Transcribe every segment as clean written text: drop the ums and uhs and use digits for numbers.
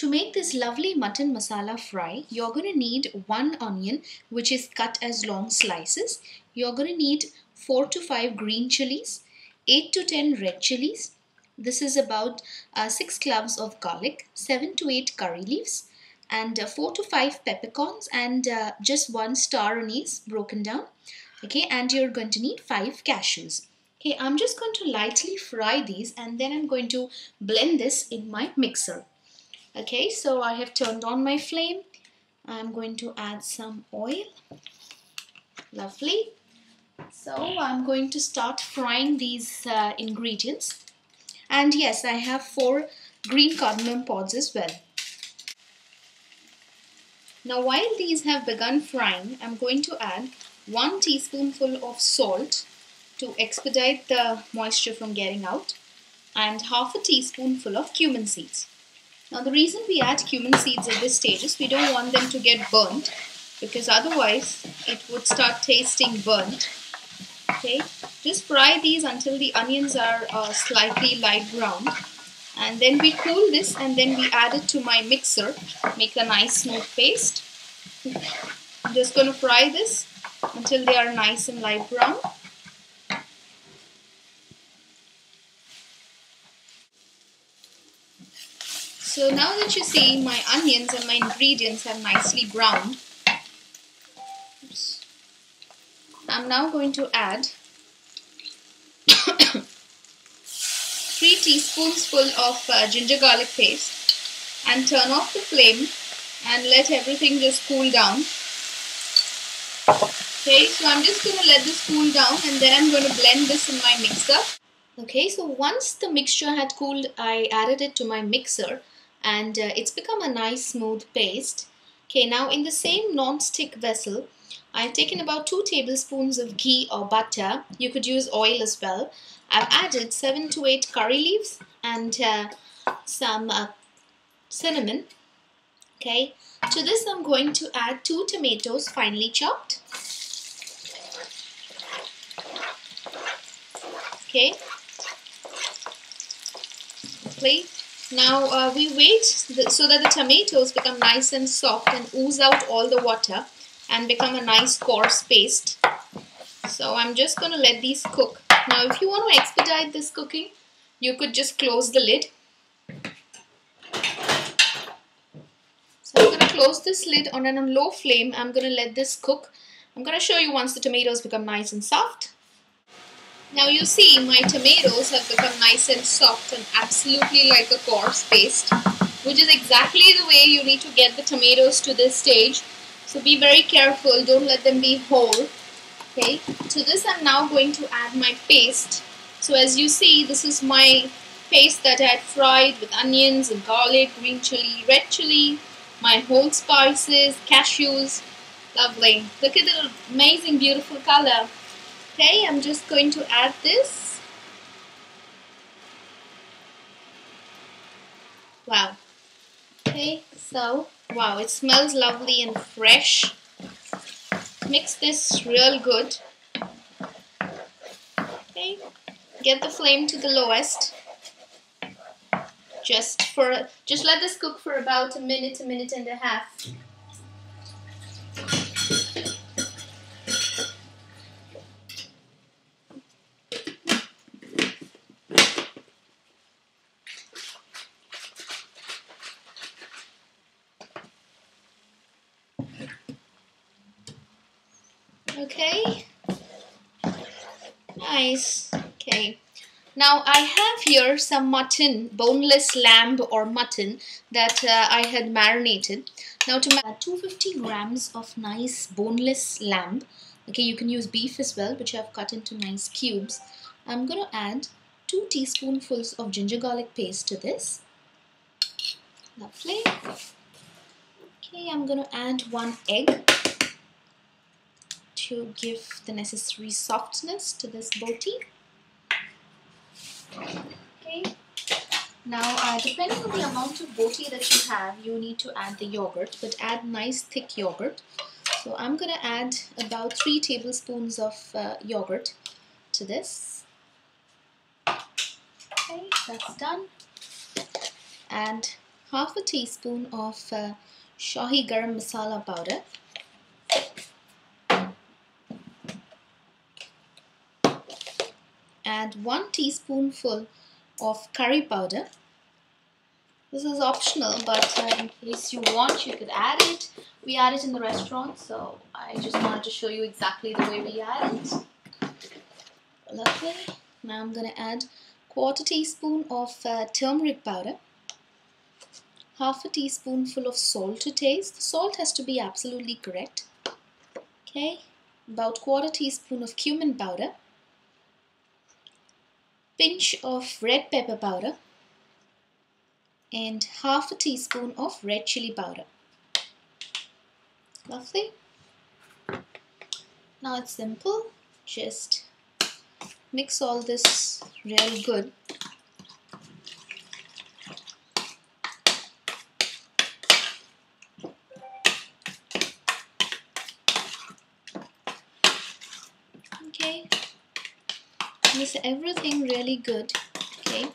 To make this lovely mutton masala fry, you're going to need 1 onion which is cut as long slices. You're going to need 4 to 5 green chilies, 8 to 10 red chilies. This is about 6 cloves of garlic, 7 to 8 curry leaves, and 4 to 5 peppercorns, and just 1 star anise broken down. Okay, and you're going to need 5 cashews. Okay, I'm just going to lightly fry these and then I'm going to blend this in my mixer. Okay, so I have turned on my flame. I'm going to add some oil. Lovely. So I'm going to start frying these ingredients. And yes, I have 4 green cardamom pods as well. Now while these have begun frying, I'm going to add 1 teaspoonful of salt to expedite the moisture from getting out, and half a teaspoonful of cumin seeds. Now the reason we add cumin seeds at this stage is we don't want them to get burnt, because otherwise it would start tasting burnt. Okay, just fry these until the onions are slightly light brown, and then we cool this and then we add it to my mixer, make a nice smooth paste. I'm just going to fry this until they are nice and light brown. So now that you see my onions and my ingredients have nicely browned, I'm now going to add 3 teaspoons full of ginger garlic paste and turn off the flame and let everything just cool down. Okay, so I'm just going to let this cool down and then I'm going to blend this in my mixer. Okay, so once the mixture had cooled, I added it to my mixer and it's become a nice smooth paste. Okay, now in the same non-stick vessel, I've taken about 2 tablespoons of ghee or butter. You could use oil as well. I've added 7 to 8 curry leaves and some cinnamon. Okay, to this I'm going to add 2 tomatoes finely chopped. Okay. Now we wait so that the tomatoes become nice and soft and ooze out all the water and become a nice coarse paste. So I'm just going to let these cook. Now if you want to expedite this cooking, you could just close the lid. So I'm going to close this lid on a low flame. I'm going to let this cook. I'm going to show you once the tomatoes become nice and soft. Now you see my tomatoes have become nice and soft and absolutely like a coarse paste, which is exactly the way you need to get the tomatoes to this stage. So be very careful, don't let them be whole. Okay, to this I'm now going to add my paste. So as you see, this is my paste that I had fried with onions and garlic, green chili, red chili, my whole spices, cashews. Lovely. Look at the amazing beautiful color. Okay, I'm just going to add this. Wow. Okay, so, wow, it smells lovely and fresh. Mix this real good. Okay, get the flame to the lowest. Just let this cook for about a minute and a half. Okay, nice. Okay, now I have here some mutton, boneless lamb or mutton that I had marinated. Now to add 250 grams of nice boneless lamb. Okay, you can use beef as well, which I've cut into nice cubes. I'm going to add 2 teaspoonfuls of ginger garlic paste to this. Lovely. Okay, I'm going to add 1 egg to give the necessary softness to this boti. Okay. Now, depending on the amount of boti that you have, you need to add the yogurt, but add nice thick yogurt. So I'm going to add about 3 tablespoons of yogurt to this. Okay, that's done. And half a teaspoon of Shahi Garam Masala powder, add 1 teaspoonful of curry powder. This is optional, but in case you want, you could add it. We add it in the restaurant, so I just wanted to show you exactly the way we add it. Lovely. Now I'm going to add 1/4 teaspoon of turmeric powder, half a teaspoonful of salt to taste. The salt has to be absolutely correct. Okay, about 1/4 teaspoon of cumin powder, pinch of red pepper powder, and half a teaspoon of red chili powder. Lovely. Now it's simple. Just mix all this real good. Okay, mix everything really good. Okay,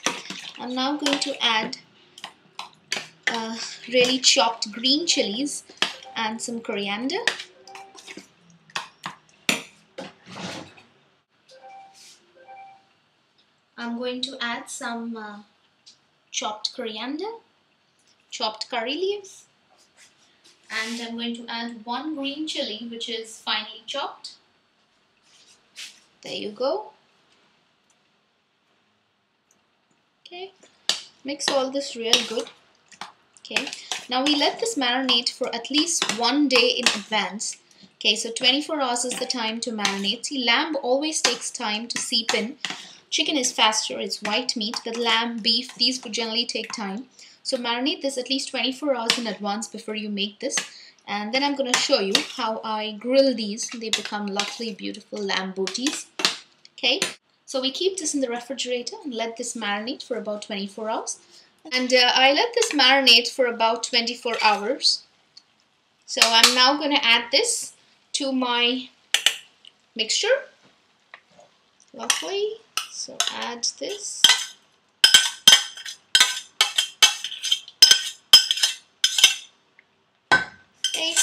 I'm now going to add really chopped green chilies and some coriander. I'm going to add some chopped coriander, chopped curry leaves, and I'm going to add 1 green chili which is finely chopped. There you go. Okay, mix all this real good. Okay, now we let this marinate for at least 1 day in advance. Okay, so 24 hours is the time to marinate. See, lamb always takes time to seep in. Chicken is faster, it's white meat, but lamb, beef, these would generally take time. So marinate this at least 24 hours in advance before you make this. And then I'm going to show you how I grill these. They become lovely, beautiful lamb booties. Okay, so we keep this in the refrigerator and let this marinate for about 24 hours. And I let this marinate for about 24 hours. So I'm now going to add this to my mixture. Lovely. So add this. Okay.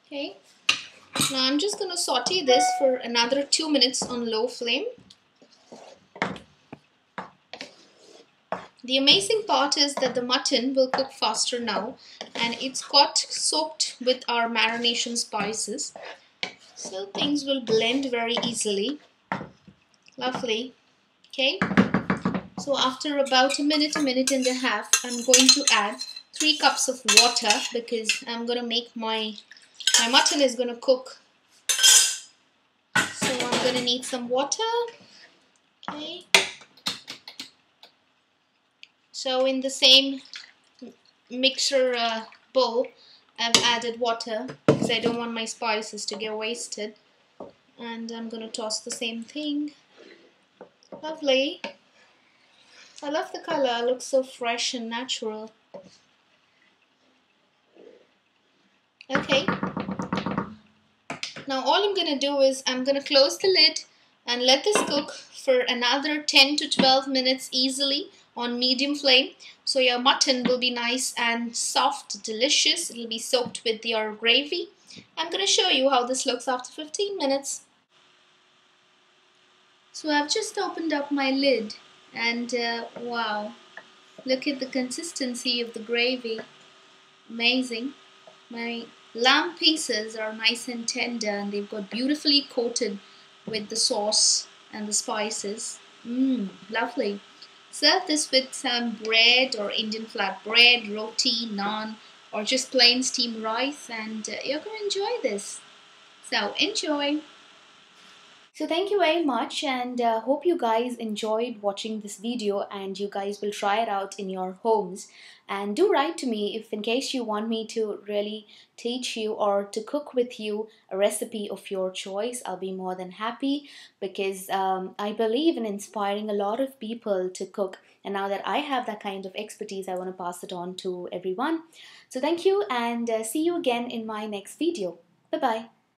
Okay. Now I'm just going to saute this for another 2 minutes on low flame. The amazing part is that the mutton will cook faster now, and it's got soaked with our marination spices, so things will blend very easily. Lovely. Okay, so after about a minute and a half, I'm going to add 3 cups of water because I'm going to make my mutton is going to cook, so I'm going to need some water. Okay. So in the same mixer bowl, I've added water because I don't want my spices to get wasted. And I'm going to toss the same thing. Lovely. I love the color. It looks so fresh and natural. Okay. Now all I'm going to do is I'm going to close the lid and let this cook for another 10 to 12 minutes easily on medium flame. So your mutton will be nice and soft, delicious. It will be soaked with your gravy. I'm going to show you how this looks after 15 minutes. So I've just opened up my lid and wow, look at the consistency of the gravy. Amazing. My lamb pieces are nice and tender and they've got beautifully coated with the sauce and the spices. Lovely. Serve this with some bread or Indian flat bread, roti, naan, or just plain steamed rice, and you're going to enjoy this. So enjoy. So thank you very much, and hope you guys enjoyed watching this video and you guys will try it out in your homes. And do write to me if in case you want me to really teach you or to cook with you a recipe of your choice. I'll be more than happy because I believe in inspiring a lot of people to cook. And now that I have that kind of expertise, I want to pass it on to everyone. So thank you, and see you again in my next video. Bye bye.